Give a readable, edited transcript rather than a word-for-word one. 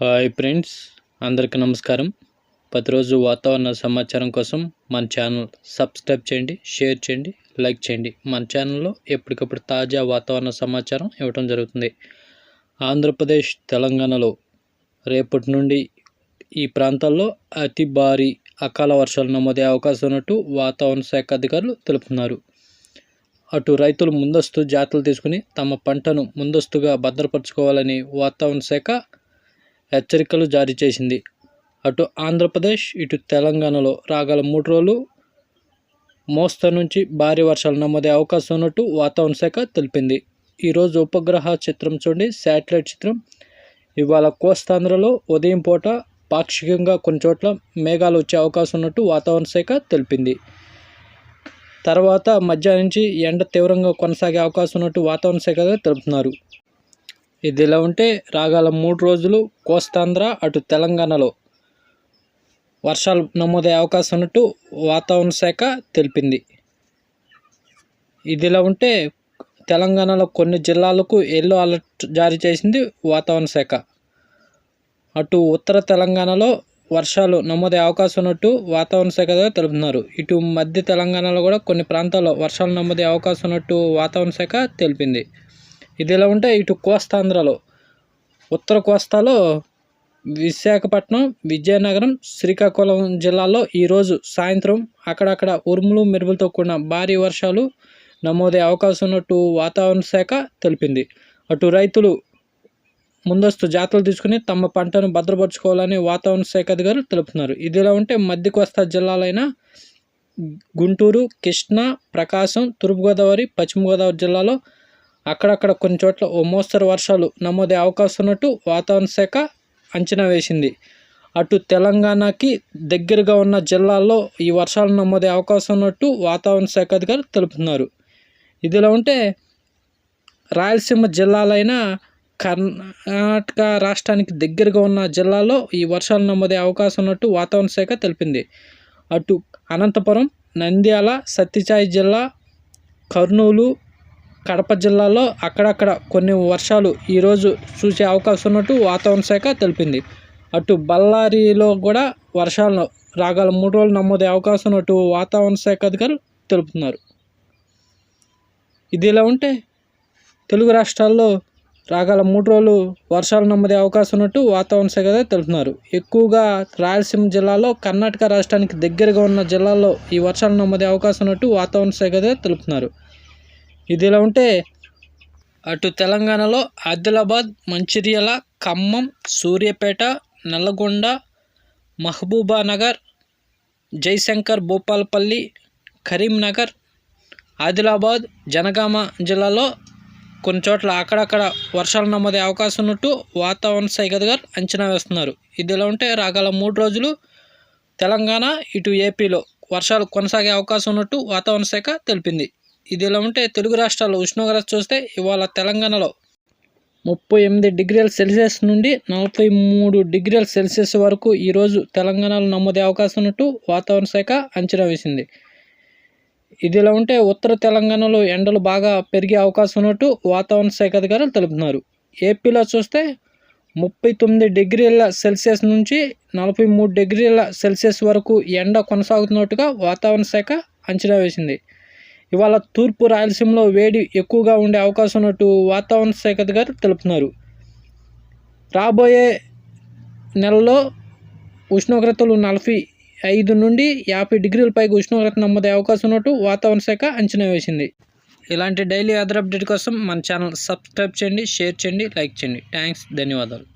Hi friends, అందరికీ నమస్కారం. ప్రతిరోజు వాతావరణ సమాచారం కోసం మన ఛానల్ సబ్స్క్రైబ్ చేయండి, షేర్ చేయండి, లైక్ చేయండి. మన ఛానల్లో ఎప్పటికప్పుడు తాజా వాతావరణ సమాచారం ఇవ్వడం జరుగుతుంది. ఆంధ్రప్రదేశ్, తెలంగాణలో రేపటి నుండి ఈ ప్రాంతాల్లో అతి భారీ అకాల వర్షాలు నమోదే అవకాశం ఉన్నట్టు వాతావరణ శాఖ అధికారులు తెలుపుతున్నారు. అటు రైతులు ముందస్తు జాగ్రత్తలు తీసుకుని తమ పంటను ముందస్తుగా భద్రపరచుకోవాలని వాతావరణ శాఖ హెచ్చరికలు జారీ చేసింది. అటు ఆంధ్రప్రదేశ్, ఇటు తెలంగాణలో రాగల 3 రోజులు మోస్తరు నుంచి భారీ వర్షాలు నమోదే అవకాశం ఉన్నట్టు వాతావరణ శాఖ తెలిపింది. ఈరోజు ఉపగ్రహ చిత్రం చూడండి, శాటిలైట్ చిత్రం. ఇవాళ కోస్తాంధ్రలో ఉదయం పూట పాక్షికంగా కొన్ని చోట్ల మేఘాలు వచ్చే అవకాశం ఉన్నట్టు వాతావరణ శాఖ తెలిపింది. తర్వాత మధ్యాహ్నం నుంచి ఎండ తీవ్రంగా కొనసాగే అవకాశం ఉన్నట్టు వాతావరణ శాఖ తెలుపుతున్నారు. ఇదిలా ఉంటే రాగల 3 రోజులు కోస్తాంధ్ర, అటు తెలంగాణలో వర్షాలు నమోదే అవకాశం ఉన్నట్టు వాతావరణ శాఖ తెలిపింది. ఇదిలా ఉంటే తెలంగాణలో కొన్ని జిల్లాలకు ఎల్లో అలర్ట్ జారీ చేసింది వాతావరణ శాఖ. అటు ఉత్తర తెలంగాణలో వర్షాలు నమోదే అవకాశం ఉన్నట్టు వాతావరణ శాఖ తెలుపుతున్నారు. ఇటు మధ్య తెలంగాణలో కూడా కొన్ని ప్రాంతాల్లో వర్షాలు నమోదే అవకాశం ఉన్నట్టు వాతావరణ శాఖ తెలిపింది. ఇదిలా ఉంటే ఇటు కోస్తాంధ్రలో, ఉత్తర కోస్తాలో విశాఖపట్నం, విజయనగరం, శ్రీకాకుళం జిల్లాల్లో ఈరోజు సాయంత్రం అక్కడక్కడ ఉరుములు మెరుపులతో కూడిన భారీ వర్షాలు నమోదే అవకాశం ఉన్నట్టు వాతావరణ శాఖ తెలిపింది. అటు రైతులు ముందస్తు జాగ్రత్తలు తీసుకుని తమ పంటను భద్రపరచుకోవాలని వాతావరణ శాఖ అధికారులు తెలుపుతున్నారు. ఇదిలా ఉంటే మధ్య కోస్తా జిల్లాలైన గుంటూరు, కృష్ణా, ప్రకాశం, తూర్పుగోదావరి, పశ్చిమ గోదావరి జిల్లాలో అక్కడక్కడ కొన్ని చోట్ల ఓ మోస్తరు వర్షాలు నమోదే అవకాశం ఉన్నట్టు వాతావరణ శాఖ అంచనా వేసింది. అటు తెలంగాణకి దగ్గరగా ఉన్న జిల్లాల్లో ఈ వర్షాలు నమోదే అవకాశం ఉన్నట్టు వాతావరణ శాఖ అధికారులు తెలుపుతున్నారు. ఇదిలా ఉంటే రాయలసీమ జిల్లాలైన కర్ణాటక రాష్ట్రానికి దగ్గరగా ఉన్న జిల్లాల్లో ఈ వర్షాలు నమోదే అవకాశం ఉన్నట్టు వాతావరణ శాఖ తెలిపింది. అటు అనంతపురం, నంద్యాల, సత్యసాయి జిల్లా, కర్నూలు, కడప జిల్లాలో అక్కడక్కడ కొన్ని వర్షాలు ఈరోజు చూసే అవకాశం ఉన్నట్టు వాతావరణ శాఖ తెలిపింది. అటు బళ్ళారిలో కూడా వర్షాలు రాగల 3 రోజులు నమోదే అవకాశం ఉన్నట్టు వాతావరణ శాఖ అధికారులు తెలుపుతున్నారు. ఇదిలా ఉంటే తెలుగు రాష్ట్రాల్లో రాగల 3 రోజులు వర్షాలు నమోదే అవకాశం ఉన్నట్టు వాతావరణ శాఖ తెలుపుతున్నారు. ఎక్కువగా రాయలసీమ జిల్లాలో, కర్ణాటక రాష్ట్రానికి దగ్గరగా ఉన్న జిల్లాల్లో ఈ వర్షాలు నమోదే అవకాశం ఉన్నట్టు వాతావరణ శాఖ తెలుపుతున్నారు. ఇదిలా ఉంటే అటు తెలంగాణలో ఆదిలాబాద్, మంచిర్యాల, ఖమ్మం, సూర్యాపేట, నల్లగొండ, మహబూబానగర్, జయశంకర్, భూపాలపల్లి, కరీంనగర్, ఆదిలాబాద్, జనగామ జిల్లాలో కొన్ని చోట్ల అక్కడక్కడ వర్షాలు నమోదే అవకాశం ఉన్నట్టు వాతావరణ శాఖ అధికారులు అంచనా వేస్తున్నారు. ఇదిలా ఉంటే రాగల 3 రోజులు తెలంగాణ, ఇటు ఏపీలో వర్షాలు కొనసాగే అవకాశం ఉన్నట్టు వాతావరణ శాఖ తెలిపింది. ఇదిలా ఉంటే తెలుగు రాష్ట్రాల్లో ఉష్ణోగ్రత చూస్తే ఇవాళ తెలంగాణలో 38 డిగ్రీల సెల్సియస్ నుండి 43 డిగ్రీల సెల్సియస్ వరకు ఈరోజు తెలంగాణలో నమోదే అవకాశం ఉన్నట్టు వాతావరణ శాఖ అంచనా వేసింది. ఇదిలా ఉంటే ఉత్తర తెలంగాణలో ఎండలు బాగా పెరిగే అవకాశం ఉన్నట్టు వాతావరణ శాఖ అధికారులు తెలుపుతున్నారు. ఏపీలో చూస్తే 39 డిగ్రీల సెల్సియస్ నుంచి 43 డిగ్రీల సెల్సియస్ వరకు ఎండ కొనసాగుతున్నట్టుగా వాతావరణ శాఖ అంచనా వేసింది. ఇవాళ తూర్పు రాయలసీమలో వేడి ఎక్కువగా ఉండే అవకాశం ఉన్నట్టు వాతావరణ శాఖ అధికారులు తెలుపుతున్నారు. రాబోయే నెలలో ఉష్ణోగ్రతలు 45 నుండి 50 డిగ్రీల పైగా ఉష్ణోగ్రత నమోదే అవకాశం ఉన్నట్టు వాతావరణ శాఖ అంచనా వేసింది. ఇలాంటి డైలీ వెదర్ అప్డేట్ కోసం మన ఛానల్ సబ్స్క్రైబ్ చేయండి, షేర్ చేయండి, లైక్ చేయండి. థ్యాంక్స్, ధన్యవాదాలు.